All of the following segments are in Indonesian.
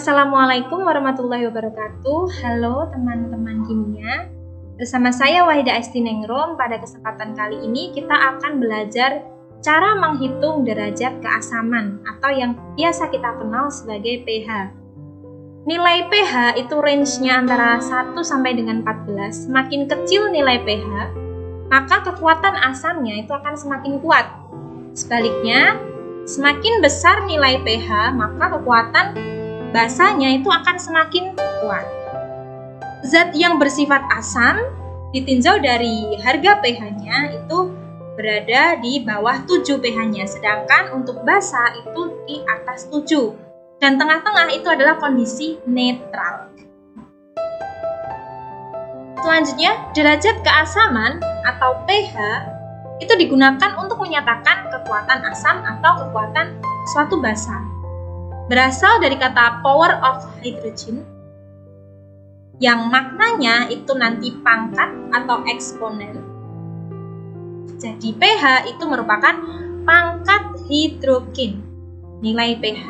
Assalamualaikum warahmatullahi wabarakatuh. Halo teman-teman kimia. Bersama saya Wahidah Estinengrum. Pada kesempatan kali ini kita akan belajar cara menghitung derajat keasaman atau yang biasa kita kenal sebagai pH. Nilai pH itu range-nya antara 1 sampai dengan 14. Semakin kecil nilai pH, maka kekuatan asamnya itu akan semakin kuat. Sebaliknya, semakin besar nilai pH, maka kekuatan basanya itu akan semakin kuat. Zat yang bersifat asam ditinjau dari harga pH-nya itu berada di bawah 7 pH-nya, sedangkan untuk basa itu di atas 7. Dan tengah-tengah itu adalah kondisi netral. Selanjutnya, derajat keasaman atau pH itu digunakan untuk menyatakan kekuatan asam atau kekuatan suatu basa. Berasal dari kata power of hydrogen yang maknanya itu nanti pangkat atau eksponen. Jadi pH itu merupakan pangkat hidrogen. Nilai pH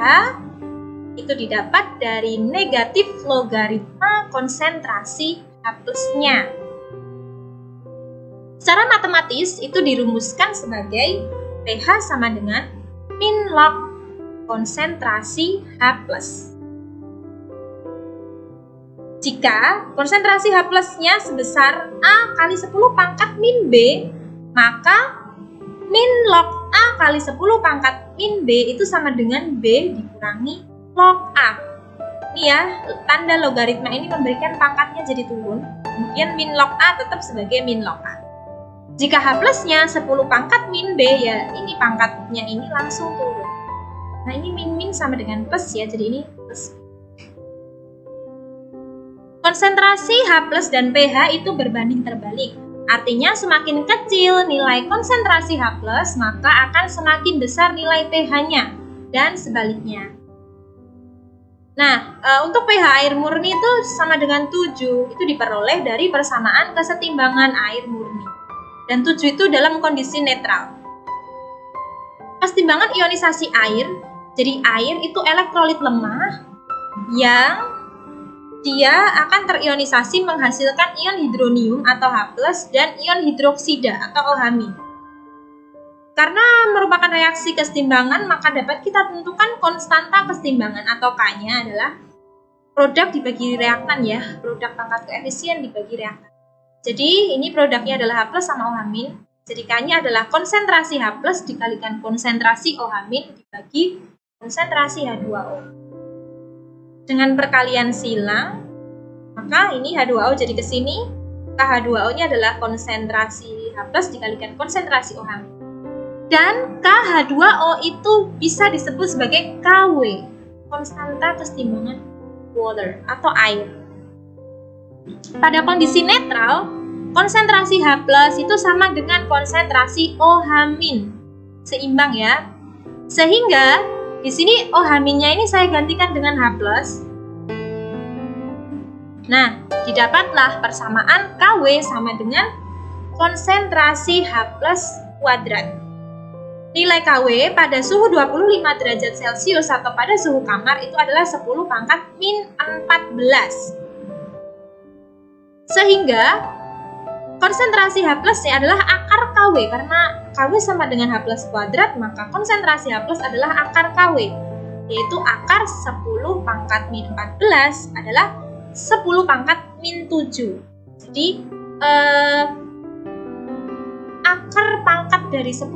itu didapat dari negatif logaritma konsentrasi H+-nya. Secara matematis itu dirumuskan sebagai pH sama dengan min log konsentrasi H+. Jika konsentrasi H+-nya sebesar A kali 10 pangkat min B, maka min log A kali 10 pangkat min B itu sama dengan B dikurangi log A. Ini ya, tanda logaritma ini memberikan pangkatnya jadi turun, kemudian min log A tetap sebagai min log A. Jika H+-nya 10 pangkat min B, ya ini pangkatnya ini langsung turun. Nah ini min sama dengan plus ya, jadi ini plus. Konsentrasi H+ dan pH itu berbanding terbalik. Artinya semakin kecil nilai konsentrasi H+, maka akan semakin besar nilai pH-nya. Dan sebaliknya. Nah, untuk pH air murni itu sama dengan 7. Itu diperoleh dari persamaan kesetimbangan air murni. Dan 7 itu dalam kondisi netral. Kesetimbangan ionisasi air. Jadi air itu elektrolit lemah yang dia akan terionisasi menghasilkan ion hidronium atau H+ dan ion hidroksida atau OH-. Karena merupakan reaksi kesetimbangan, maka dapat kita tentukan konstanta kesetimbangan atau K-nya adalah produk dibagi reaktan ya, produk pangkat koefisien dibagi reaktan. Jadi ini produknya adalah H+ sama OH-. Jadi K-nya adalah konsentrasi H+ dikalikan konsentrasi OH- dibagi konsentrasi H2O. Dengan perkalian silang, maka ini H2O jadi ke sini, KH2O-nya adalah konsentrasi H+ dikalikan konsentrasi OH. Dan KH2O itu bisa disebut sebagai KW, konstanta kesetimbangan water atau air. Pada kondisi netral, konsentrasi H+ itu sama dengan konsentrasi OH-, seimbang ya. Sehingga di sini OH-nya ini saya gantikan dengan H+. Nah, didapatlah persamaan KW sama dengan konsentrasi H+ kuadrat. Nilai KW pada suhu 25 derajat Celcius atau pada suhu kamar itu adalah 10 pangkat min 14. Sehingga konsentrasi H+-nya adalah akar KW, karena KW sama dengan H+ kuadrat, maka konsentrasi H+ adalah akar KW, yaitu akar 10 pangkat min 14 adalah 10 pangkat min 7. Jadi, akar pangkat dari 10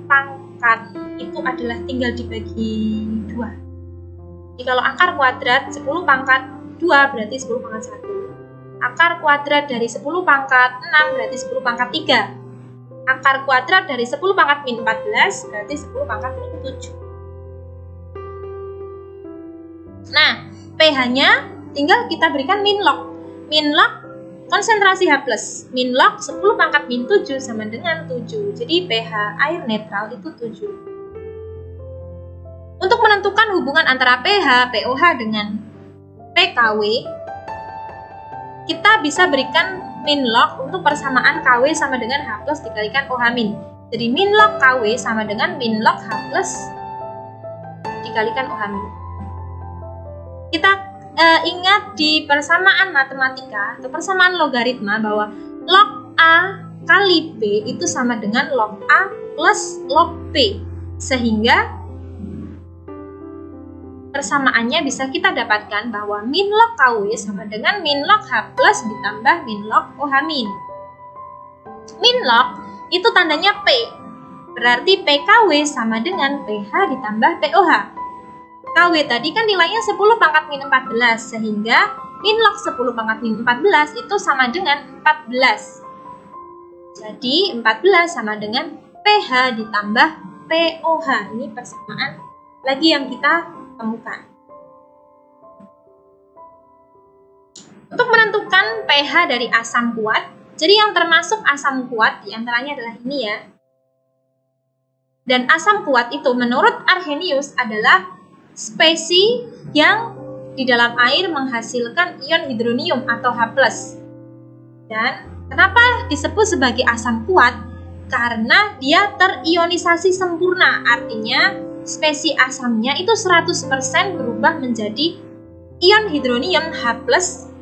pangkat itu adalah tinggal dibagi 2. Jadi kalau akar kuadrat 10 pangkat 2 berarti 10 pangkat 1. Akar kuadrat dari 10 pangkat 6 berarti 10 pangkat 3. Akar kuadrat dari 10 pangkat min 14 berarti 10 pangkat min 7. Nah, pH-nya tinggal kita berikan min log. Min log konsentrasi H+. Min log 10 pangkat min 7 sama dengan 7. Jadi pH air netral itu 7. Untuk menentukan hubungan antara pH, pOH dengan pKW, kita bisa berikan min log untuk persamaan KW sama dengan H+ dikalikan OH-. Jadi min log KW sama dengan min log H+ dikalikan OH-. kita ingat di persamaan matematika atau persamaan logaritma bahwa log A kali B itu sama dengan log A plus log B. Sehingga persamaannya bisa kita dapatkan bahwa min log KW sama dengan min log H plus ditambah min log OH min. Min log itu tandanya P, berarti PKW sama dengan PH ditambah POH. KW tadi kan nilainya 10 pangkat min 14, sehingga min log 10 pangkat min 14 itu sama dengan 14. Jadi 14 sama dengan PH ditambah POH. Ini persamaan lagi yang kita temukan. Untuk menentukan pH dari asam kuat, jadi yang termasuk asam kuat diantaranya adalah ini ya. Dan asam kuat itu menurut Arrhenius adalah spesies yang di dalam air menghasilkan ion hidronium atau H+. Dan kenapa disebut sebagai asam kuat? Karena dia terionisasi sempurna, artinya spesies asamnya itu 100% berubah menjadi ion hidronium H+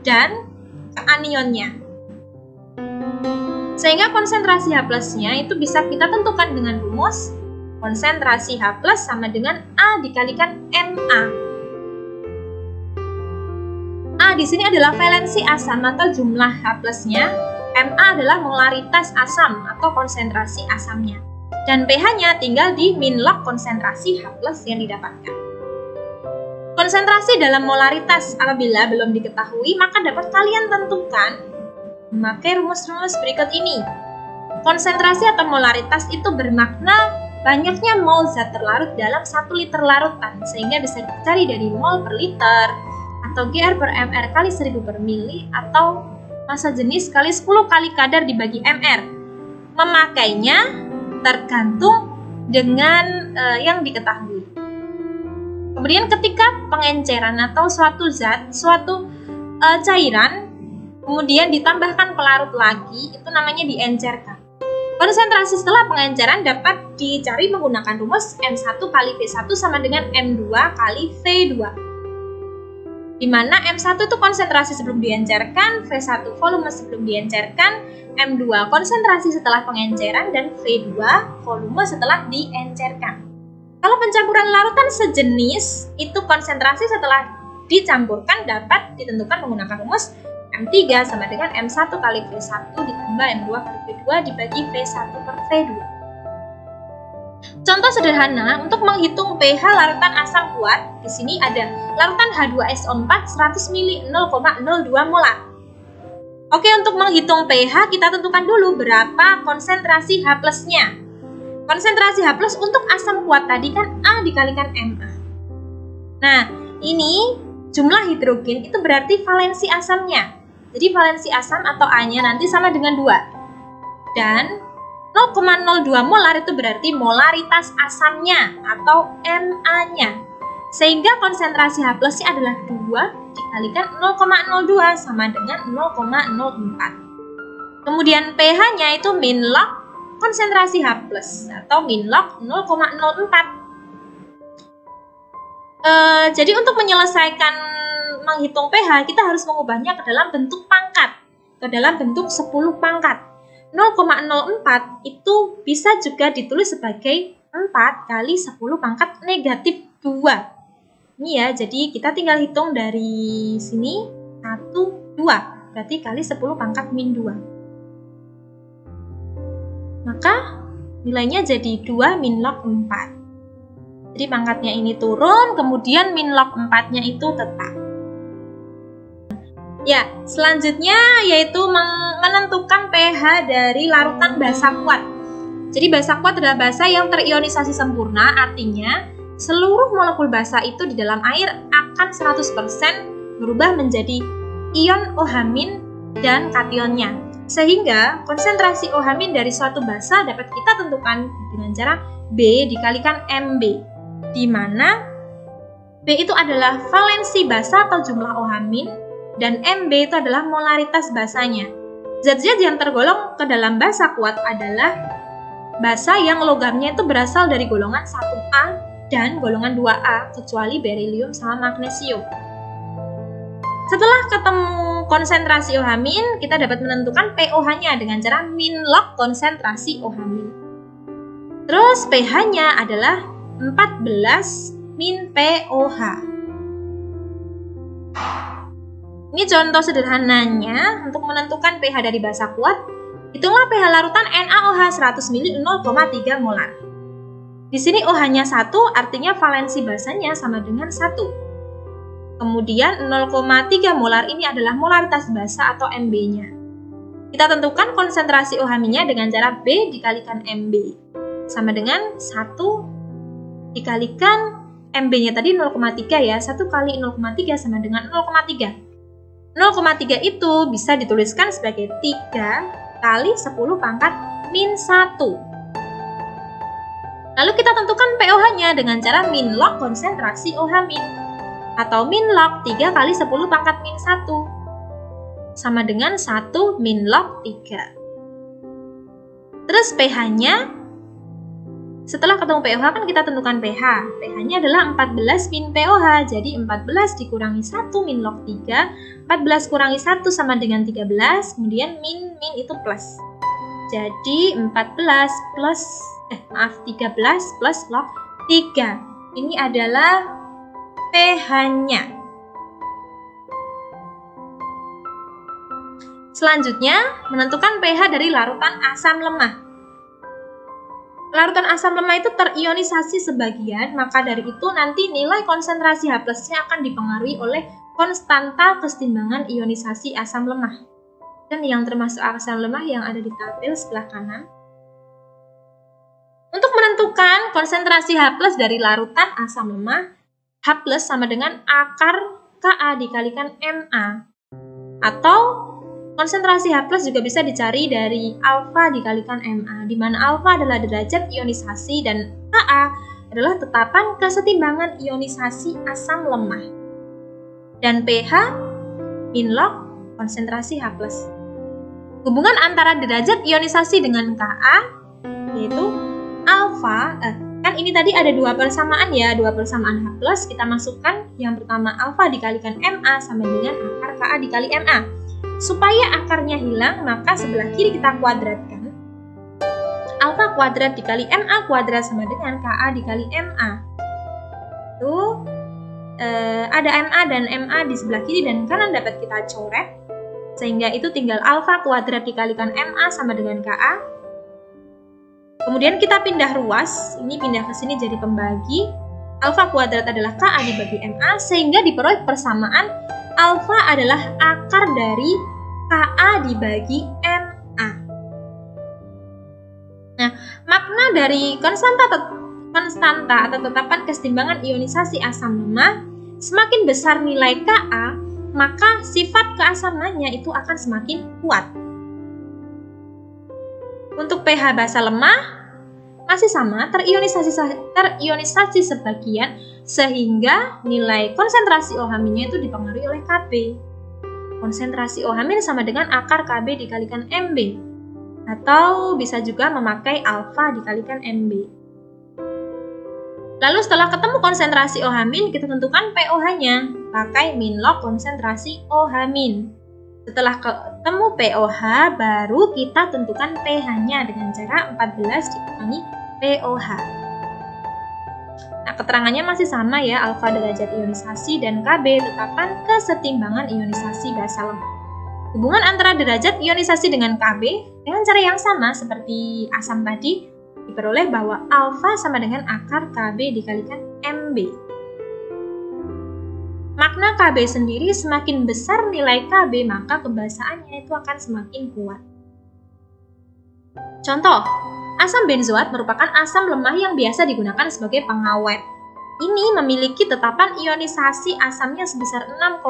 dan keanionnya. Sehingga konsentrasi H+-nya itu bisa kita tentukan dengan rumus konsentrasi H+ sama dengan A dikalikan Ma. A di sini adalah valensi asam atau jumlah H+-nya. Ma adalah molaritas asam atau konsentrasi asamnya. Dan pH-nya tinggal di min log konsentrasi H+ yang didapatkan. Konsentrasi dalam molaritas apabila belum diketahui, maka dapat kalian tentukan memakai rumus-rumus berikut ini. Konsentrasi atau molaritas itu bermakna banyaknya mol zat terlarut dalam 1 liter larutan, sehingga bisa dicari dari mol per liter, atau GR per MR kali 1000 per mili, atau massa jenis kali 10 kali kadar dibagi MR. Memakainya tergantung dengan yang diketahui. Kemudian ketika pengenceran atau suatu zat, suatu cairan, kemudian ditambahkan pelarut lagi, itu namanya diencerkan. Konsentrasi setelah pengenceran dapat dicari menggunakan rumus M1 kali V1 sama dengan M2 kali V2. Di mana M1 itu konsentrasi sebelum diencerkan, V1 volume sebelum diencerkan, M2 konsentrasi setelah pengenceran, dan V2 volume setelah diencerkan. Kalau pencampuran larutan sejenis, itu konsentrasi setelah dicampurkan dapat ditentukan menggunakan rumus M3 sama dengan M1 kali V1 ditambah M2 kali V2 dibagi V1 per V2. Contoh sederhana untuk menghitung pH larutan asam kuat, di sini ada larutan H2SO4 100 ml 0,02 molar. Oke, untuk menghitung pH kita tentukan dulu berapa konsentrasi H+-nya. Konsentrasi H+ untuk asam kuat tadi kan A dikalikan Ma. Nah, ini jumlah hidrogen itu berarti valensi asamnya. Jadi valensi asam atau A-nya nanti sama dengan 2. Dan 0,02 molar itu berarti molaritas asamnya atau Ma-nya. Sehingga konsentrasi H+-nya adalah 2 dikalikan 0,02 sama dengan 0,04. Kemudian pH-nya itu min log konsentrasi H+ atau min log 0,04. Jadi untuk menyelesaikan menghitung pH, kita harus mengubahnya ke dalam bentuk pangkat, ke dalam bentuk 10 pangkat. 0,04 itu bisa juga ditulis sebagai 4 kali 10 pangkat negatif 2. Ini ya, jadi kita tinggal hitung dari sini 1, 2, berarti kali 10 pangkat min 2. Maka nilainya jadi 2 min log 4. Jadi pangkatnya ini turun, kemudian min log 4-nya itu tetap. Ya, selanjutnya yaitu menentukan pH dari larutan basa kuat. Jadi basa kuat adalah basa yang terionisasi sempurna, artinya seluruh molekul basa itu di dalam air akan 100% berubah menjadi ion OH- dan kationnya. Sehingga konsentrasi OH- dari suatu basa dapat kita tentukan dengan cara B dikalikan MB, di mana B itu adalah valensi basa atau jumlah OH- dan MB itu adalah molaritas basanya. Zat-zat yang tergolong ke dalam basa kuat adalah basa yang logamnya itu berasal dari golongan 1A dan golongan 2A, kecuali berilium sama magnesium. Setelah ketemu konsentrasi OH-, kita dapat menentukan pOH-nya dengan cara min log konsentrasi OH-. Terus pH-nya adalah 14 min pOH. Ini contoh sederhananya untuk menentukan pH dari basa kuat. Hitunglah pH larutan NaOH 100 ml 0,3 molar. Di sini OH-nya 1, artinya valensi basanya sama dengan 1. Kemudian 0,3 molar ini adalah molaritas basa atau Mb-nya. Kita tentukan konsentrasi OH-nya dengan cara B dikalikan Mb. Sama dengan 1 dikalikan Mb-nya tadi 0,3 ya. 1 kali 0,3 sama dengan 0,3. 0,3 itu bisa dituliskan sebagai 3 kali 10 pangkat min 1. Lalu kita tentukan pOH-nya dengan cara min log konsentrasi OH- atau min log 3 kali 10 pangkat min 1 sama dengan 1 min log 3. Terus pH-nya, setelah ketemu pOH kan kita tentukan pH. pH-nya adalah 14 min pOH, jadi 14 dikurangi 1 min log 3, 14 kurangi 1 sama dengan 13, kemudian min itu plus. Jadi 13 plus 13 plus log 3. Ini adalah pH-nya. Selanjutnya, menentukan pH dari larutan asam lemah. Larutan asam lemah itu terionisasi sebagian, maka dari itu nanti nilai konsentrasi H+-nya akan dipengaruhi oleh konstanta kesetimbangan ionisasi asam lemah. Dan yang termasuk asam lemah yang ada di tabel sebelah kanan. Untuk menentukan konsentrasi H+ dari larutan asam lemah, H+ sama dengan akar Ka dikalikan Ma. Atau konsentrasi H+ juga bisa dicari dari alfa dikalikan Ma, di mana alfa adalah derajat ionisasi dan Ka adalah tetapan kesetimbangan ionisasi asam lemah. Dan pH min log konsentrasi H+. Hubungan antara derajat ionisasi dengan Ka yaitu alfa, kan ini tadi ada dua persamaan ya, dua persamaan H+, kita masukkan yang pertama alfa dikalikan Ma sama dengan akar Ka dikali Ma. Supaya akarnya hilang, maka sebelah kiri kita kuadratkan. Alfa kuadrat dikali Ma kuadrat sama dengan Ka dikali Ma. Itu ada Ma dan Ma di sebelah kiri dan kanan dapat kita coret. Sehingga itu tinggal alfa kuadrat dikalikan Ma sama dengan Ka. Kemudian kita pindah ruas, ini pindah ke sini jadi pembagi. Alfa kuadrat adalah Ka dibagi Ma, sehingga diperoleh persamaan alfa adalah akar dari Ka dibagi Ma. Nah, makna dari konstanta atau tetapan kesetimbangan ionisasi asam lemah, semakin besar nilai Ka, maka sifat keasamannya itu akan semakin kuat. Untuk pH basa lemah masih sama, terionisasi sebagian sehingga nilai konsentrasi OH- itu dipengaruhi oleh Kb. Konsentrasi OH- sama dengan akar Kb dikalikan Mb. Atau bisa juga memakai alfa dikalikan Mb. Lalu setelah ketemu konsentrasi OH-, kita tentukan pOH-nya pakai min log konsentrasi OH-. Setelah ketemu pOH, baru kita tentukan pH-nya dengan cara 14 dikurangi pOH. Nah, keterangannya masih sama ya, alfa derajat ionisasi dan Kb tetapan kesetimbangan ionisasi basa lemah. Hubungan antara derajat ionisasi dengan Kb dengan cara yang sama seperti asam tadi, diperoleh bahwa alfa sama dengan akar Kb dikalikan Mb. Makna Kb sendiri semakin besar nilai Kb, maka kebasaannya itu akan semakin kuat. Contoh, asam benzoat merupakan asam lemah yang biasa digunakan sebagai pengawet. Ini memiliki tetapan ionisasi asamnya sebesar 6,5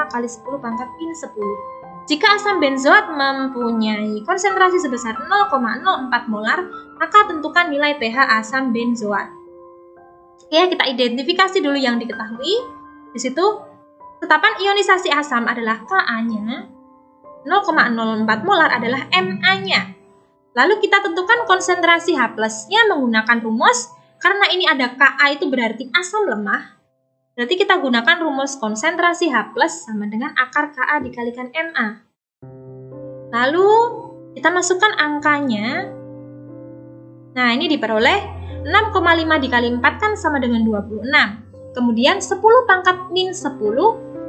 kali 10 pangkat min 10. Jika asam benzoat mempunyai konsentrasi sebesar 0,04 molar, maka tentukan nilai pH asam benzoat. Ya, kita identifikasi dulu yang diketahui. Di situ, tetapan ionisasi asam adalah Ka-nya, 0,04 molar adalah Ma-nya. Lalu kita tentukan konsentrasi H+-nya menggunakan rumus, karena ini ada Ka itu berarti asam lemah, Berarti kita gunakan rumus konsentrasi H+ sama dengan akar Ka dikalikan Na. Lalu kita masukkan angkanya. Nah, ini diperoleh 6,5 dikali 4 kan sama dengan 26. Kemudian 10 pangkat min 10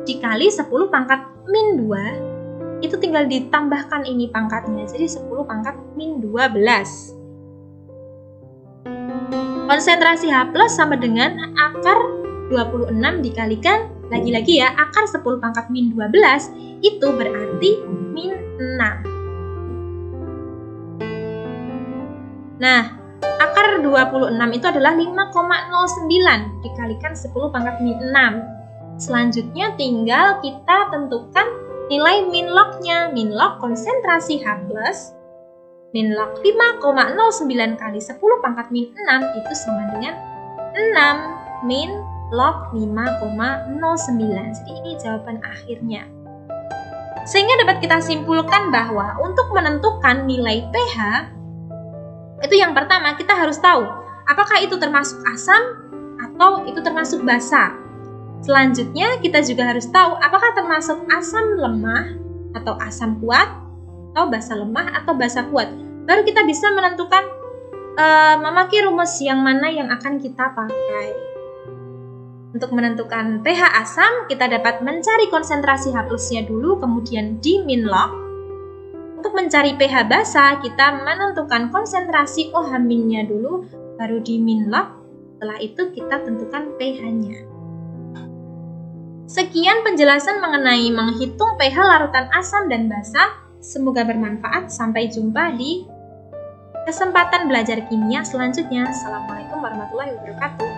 dikali 10 pangkat min 2. Itu tinggal ditambahkan ini pangkatnya. Jadi 10 pangkat min 12. Konsentrasi H+ sama dengan akar 26 dikalikan, lagi-lagi ya, akar 10 pangkat min 12, itu berarti min 6. Nah, akar 26 itu adalah 5,09 dikalikan 10 pangkat min 6. Selanjutnya tinggal kita tentukan nilai min log-nya. Min log konsentrasi H+, min log 5,09 kali 10 pangkat min 6 itu sama dengan 6 min log 5,09. Jadi ini jawaban akhirnya. Sehingga dapat kita simpulkan bahwa untuk menentukan nilai pH, itu yang pertama kita harus tahu apakah itu termasuk asam atau itu termasuk basa. Selanjutnya kita juga harus tahu apakah termasuk asam lemah atau asam kuat, atau basa lemah atau basa kuat. Baru kita bisa menentukan memakai rumus yang mana yang akan kita pakai. Untuk menentukan pH asam, kita dapat mencari konsentrasi H+-nya dulu, kemudian di min log. Untuk mencari pH basa, kita menentukan konsentrasi OH-nya dulu, baru di min log. Setelah itu kita tentukan pH-nya. Sekian penjelasan mengenai menghitung pH larutan asam dan basa. Semoga bermanfaat. Sampai jumpa di kesempatan belajar kimia selanjutnya. Assalamualaikum warahmatullahi wabarakatuh.